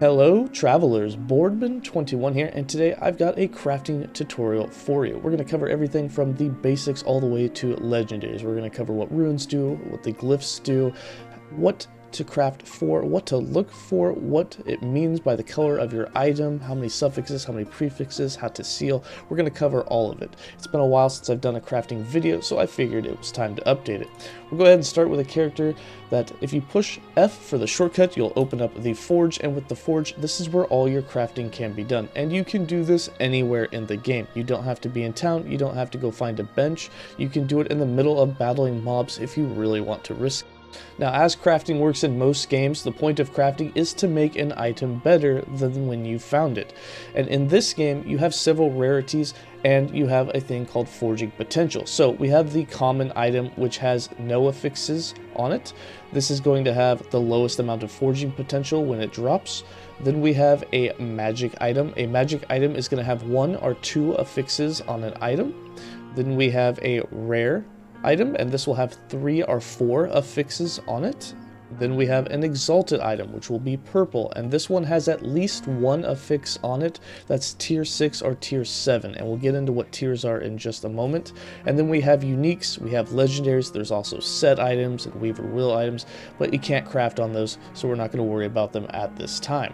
Hello travelers, Boardman21 here, and today I've got a crafting tutorial for you. We're going to cover everything from the basics all the way to legendaries. We're going to cover what runes do, what the glyphs do, what to craft for, what to look for, what it means by the color of your item, how many suffixes, how many prefixes, how to seal. We're going to cover all of it. It's been a while since I've done a crafting video, so I figured it was time to update it. We'll go ahead and start with a character that if you push F for the shortcut, you'll open up the forge, and with the forge, this is where all your crafting can be done. And you can do this anywhere in the game. You don't have to be in town, you don't have to go find a bench. You can do it in the middle of battling mobs if you really want to risk it. Now, as crafting works in most games, the point of crafting is to make an item better than when you found it. And in this game, you have several rarities and you have a thing called forging potential. So we have the common item, which has no affixes on it. This is going to have the lowest amount of forging potential when it drops. Then we have a magic item. A magic item is going to have 1 or 2 affixes on an item. Then we have a rare item, and this will have 3 or 4 affixes on it. Then we have an exalted item, which will be purple, and this one has at least 1 affix on it. That's tier 6 or tier 7, and we'll get into what tiers are in just a moment. And then we have uniques, we have legendaries, there's also set items and weaver will items, but you can't craft on those, so we're not going to worry about them at this time.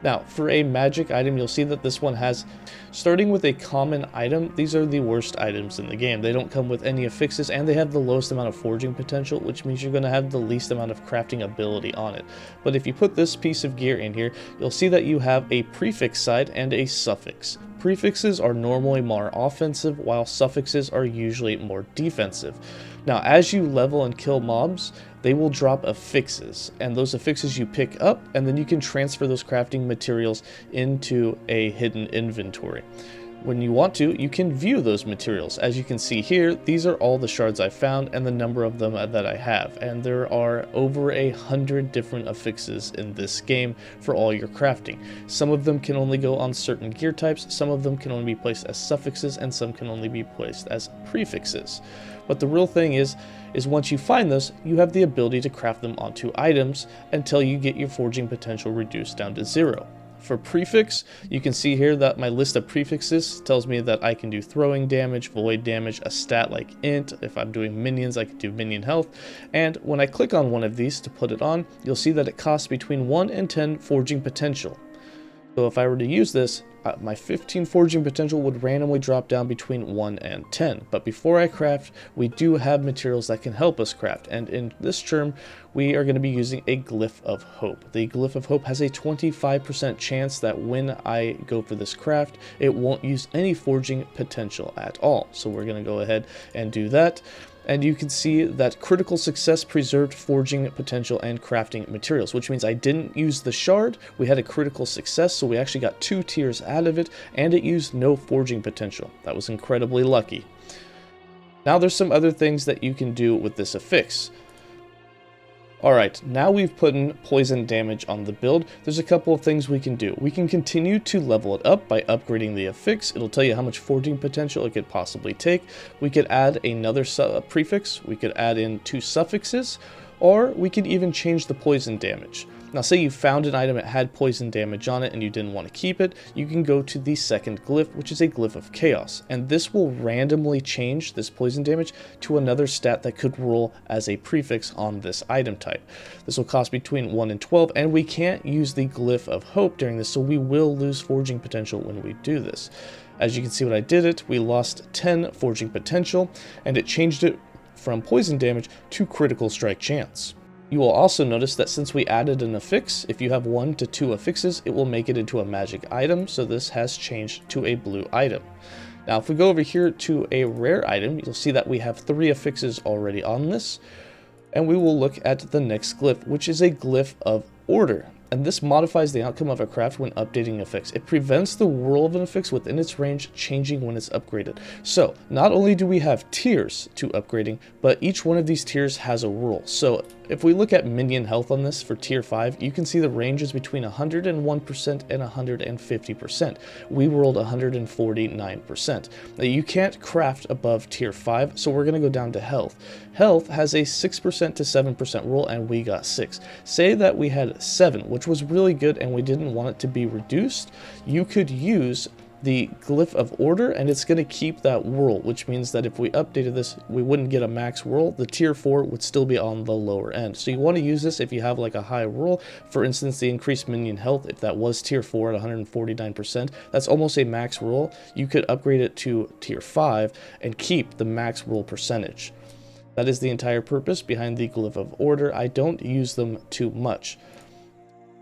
Now, for a magic item, you'll see that this one has, starting with a common item, these are the worst items in the game. They don't come with any affixes, and they have the lowest amount of forging potential, which means you're going to have the least amount of crafting ability on it. But if you put this piece of gear in here, you'll see that you have a prefix side and a suffix. Prefixes are normally more offensive, while suffixes are usually more defensive. Now, as you level and kill mobs, they will drop affixes, and those affixes you pick up, and then you can transfer those crafting materials into a hidden inventory. When you want to, you can view those materials. As you can see here, these are all the shards I found and the number of them that I have, and there are over 100 different affixes in this game for all your crafting. Some of them can only go on certain gear types, some of them can only be placed as suffixes, and some can only be placed as prefixes. But the real thing is once you find this, you have the ability to craft them onto items until you get your forging potential reduced down to 0. For prefix, you can see here that my list of prefixes tells me that I can do throwing damage, void damage, a stat like int. If I'm doing minions, I can do minion health. And when I click on one of these to put it on, you'll see that it costs between 1 and 10 forging potential. So if I were to use this, my 15 forging potential would randomly drop down between 1 and 10. But before I craft, we do have materials that can help us craft. And in this term, we are going to be using a Glyph of Hope. The Glyph of Hope has a 25% chance that when I go for this craft, it won't use any forging potential at all. So we're going to go ahead and do that. And you can see that critical success preserved forging potential and crafting materials, which means I didn't use the shard. We had a critical success, so we actually got 2 tiers out of it, and it used no forging potential. That was incredibly lucky. Now there's some other things that you can do with this affix. Alright, now we've put in poison damage on the build, there's a couple of things we can do. We can continue to level it up by upgrading the affix. It'll tell you how much forging potential it could possibly take. We could add another prefix, we could add in 2 suffixes, or we could even change the poison damage. Now say you found an item that had poison damage on it and you didn't want to keep it, you can go to the second glyph, which is a Glyph of Chaos, and this will randomly change this poison damage to another stat that could roll as a prefix on this item type. This will cost between 1 and 12, and we can't use the Glyph of Hope during this, so we will lose forging potential when we do this. As you can see when I did it, we lost 10 forging potential, and it changed it from poison damage to critical strike chance. You will also notice that since we added an affix, if you have 1 to 2 affixes, it will make it into a magic item, so this has changed to a blue item. Now if we go over here to a rare item, you'll see that we have 3 affixes already on this, and we will look at the next glyph, which is a Glyph of Order. And this modifies the outcome of a craft when updating affix. It prevents the whirl of an affix within its range changing when it's upgraded. So not only do we have tiers to upgrading, but each one of these tiers has a rule. So if we look at minion health on this for tier 5, you can see the range is between 101% and 150%. We rolled 149%. Now you can't craft above tier 5, so we're going to go down to health. Health has a 6% to 7% rule, and we got 6. Say that we had 7, which was really good, and we didn't want it to be reduced, you could use the Glyph of Order, and it's going to keep that whirl, which means that if we updated this, we wouldn't get a max whirl. The tier 4 would still be on the lower end. So you want to use this if you have like a high whirl. For instance, the increased minion health, if that was tier 4 at 149%, that's almost a max whirl. You could upgrade it to tier 5 and keep the max whirl percentage. That is the entire purpose behind the Glyph of Order. I don't use them too much.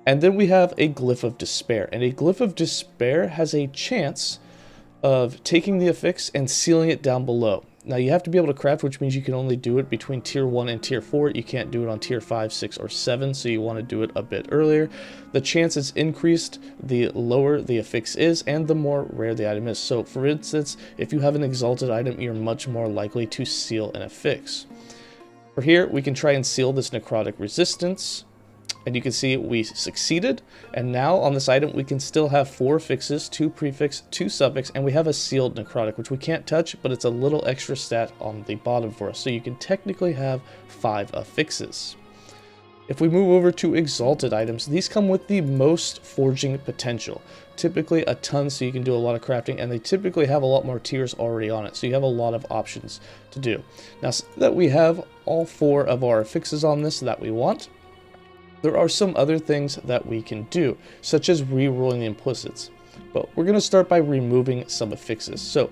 And then we have a Glyph of Despair, and a Glyph of Despair has a chance of taking the affix and sealing it down below. Now you have to be able to craft, which means you can only do it between tier 1 and tier 4. You can't do it on tier 5, 6, or 7, so you want to do it a bit earlier. The chance is increased the lower the affix is and the more rare the item is. So for instance, if you have an exalted item, you're much more likely to seal an affix. For here, we can try and seal this necrotic resistance. And you can see we succeeded, and now on this item we can still have 4 affixes, 2 prefix, 2 suffix, and we have a sealed necrotic, which we can't touch, but it's a little extra stat on the bottom for us, so you can technically have 5 affixes. If we move over to exalted items, these come with the most forging potential. Typically a ton, so you can do a lot of crafting, and they typically have a lot more tiers already on it, so you have a lot of options to do. Now, so that we have all 4 of our affixes on this that we want, there are some other things that we can do, such as re-rolling the implicits. But we're going to start by removing some affixes. So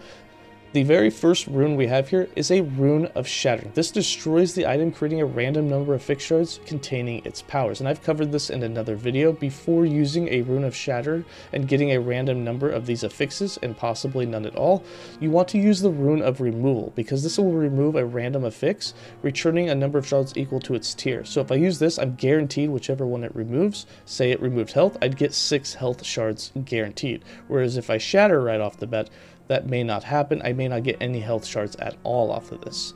the very first rune we have here is a Rune of Shattering. This destroys the item, creating a random number of affix shards containing its powers. And I've covered this in another video. Before using a Rune of Shatter and getting a random number of these affixes, and possibly none at all, you want to use the Rune of Removal, because this will remove a random affix, returning a number of shards equal to its tier. So if I use this, I'm guaranteed whichever one it removes. Say it removed health, I'd get 6 health shards guaranteed. Whereas if I shatter right off the bat, that may not happen. I may not get any health shards at all off of this.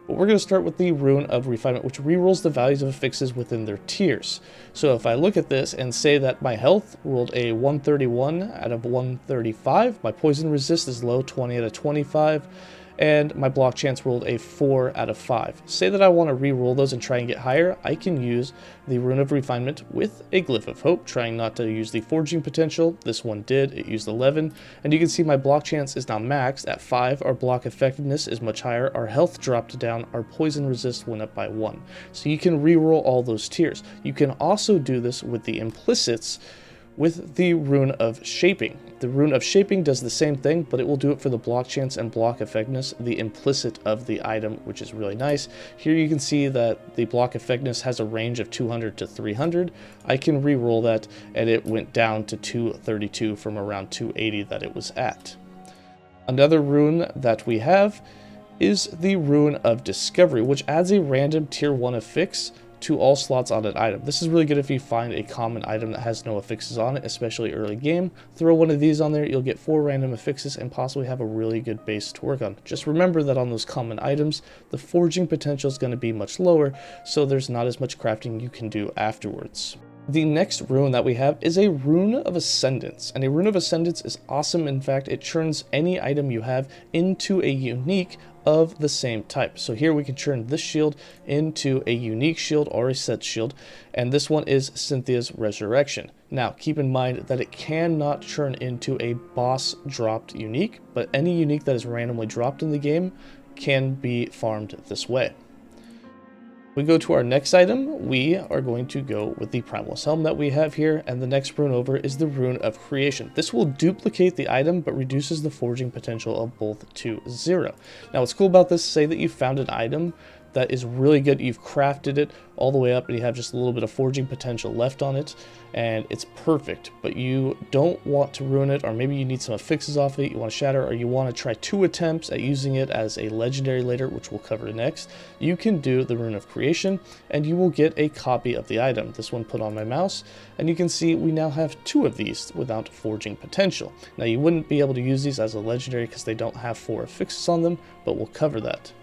But we're going to start with the Rune of Refinement, which rerolls the values of affixes within their tiers. So if I look at this and say that my health rolled a 131 out of 135, my poison resist is low, 20 out of 25, and my block chance rolled a 4 out of 5. Say that I want to re-roll those and try and get higher, I can use the Rune of Refinement with a Glyph of Hope, trying not to use the forging potential. This one did, it used 11, and you can see my block chance is now maxed at 5, our block effectiveness is much higher, our health dropped down, our poison resist went up by 1. So you can re-roll all those tiers. You can also do this with the implicits, with the Rune of Shaping. The Rune of Shaping does the same thing, but it will do it for the block chance and block effectiveness, the implicit of the item, which is really nice. Here you can see that the block effectiveness has a range of 200 to 300. I can re-roll that, and it went down to 232 from around 280 that it was at. Another rune that we have is the Rune of Discovery, which adds a random tier 1 affix to all slots on an item. This is really good if you find a common item that has no affixes on it, especially early game. Throw one of these on there, you'll get 4 random affixes and possibly have a really good base to work on. Just remember that on those common items, the forging potential is going to be much lower, so there's not as much crafting you can do afterwards. The next rune that we have is a Rune of Ascendance, and a Rune of Ascendance is awesome. In fact, it turns any item you have into a unique of the same type. So here we can turn this shield into a unique shield or a set shield, and this one is Cynthia's Resurrection. Now keep in mind that it cannot turn into a boss dropped unique, but any unique that is randomly dropped in the game can be farmed this way. We go to our next item, we are going to go with the Primalist Helm that we have here, and the next rune over is the Rune of Creation. This will duplicate the item, but reduces the forging potential of both to 0. Now what's cool about this, say that you found an item that is really good, you've crafted it all the way up and you have just a little bit of forging potential left on it, and it's perfect, but you don't want to ruin it, or maybe you need some affixes off it, you want to shatter, or you want to try 2 attempts at using it as a legendary later, which we'll cover next. You can do the Rune of Creation and you will get a copy of the item. This one put on my mouse, and you can see we now have 2 of these without forging potential. Now you wouldn't be able to use these as a legendary because they don't have 4 affixes on them, but we'll cover that.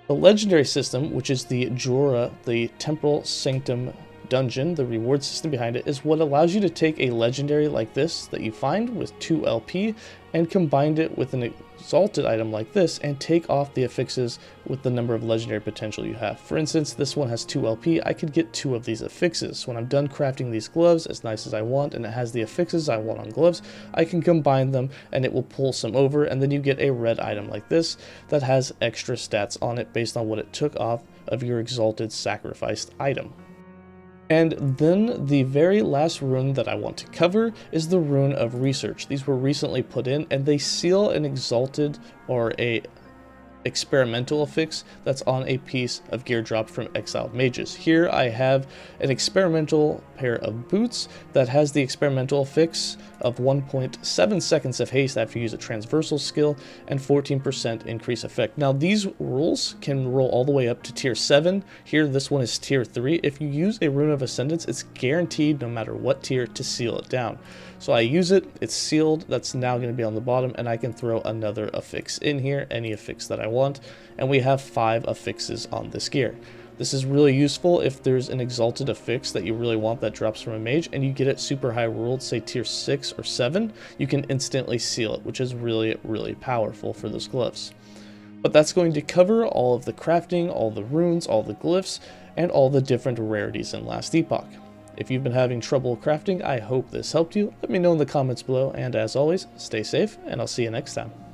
The legendary system, which is the Jorah, the Temporal Sanctum dungeon, the reward system behind it, is what allows you to take a legendary like this that you find with 2 LP and combine it with an exalted item like this and take off the affixes with the number of legendary potential you have. For instance, this one has 2 LP, I could get 2 of these affixes. When I'm done crafting these gloves as nice as I want and it has the affixes I want on gloves, I can combine them and it will pull some over, and then you get a red item like this that has extra stats on it based on what it took off of your exalted sacrificed item. And then the very last rune that I want to cover is the Rune of Research. These were recently put in and they seal an exalted or a experimental affix that's on a piece of gear drop from exiled mages. Here I have an experimental pair of boots that has the experimental affix of 1.7 seconds of haste after you use a transversal skill and 14% increase effect. Now these rules can roll all the way up to tier 7. Here this one is tier 3. If you use a Rune of Ascendance, it's guaranteed no matter what tier to seal it down. So I use it, it's sealed, that's now going to be on the bottom, and I can throw another affix in here, any affix that I want, and we have 5 affixes on this gear. This is really useful if there's an exalted affix that you really want that drops from a mage and you get it super high ruled, say tier 6 or 7, you can instantly seal it, which is really, really powerful for those gloves. But that's going to cover all of the crafting, all the runes, all the glyphs, and all the different rarities in Last Epoch. If you've been having trouble crafting, I hope this helped you. Let me know in the comments below, and as always, stay safe, and I'll see you next time.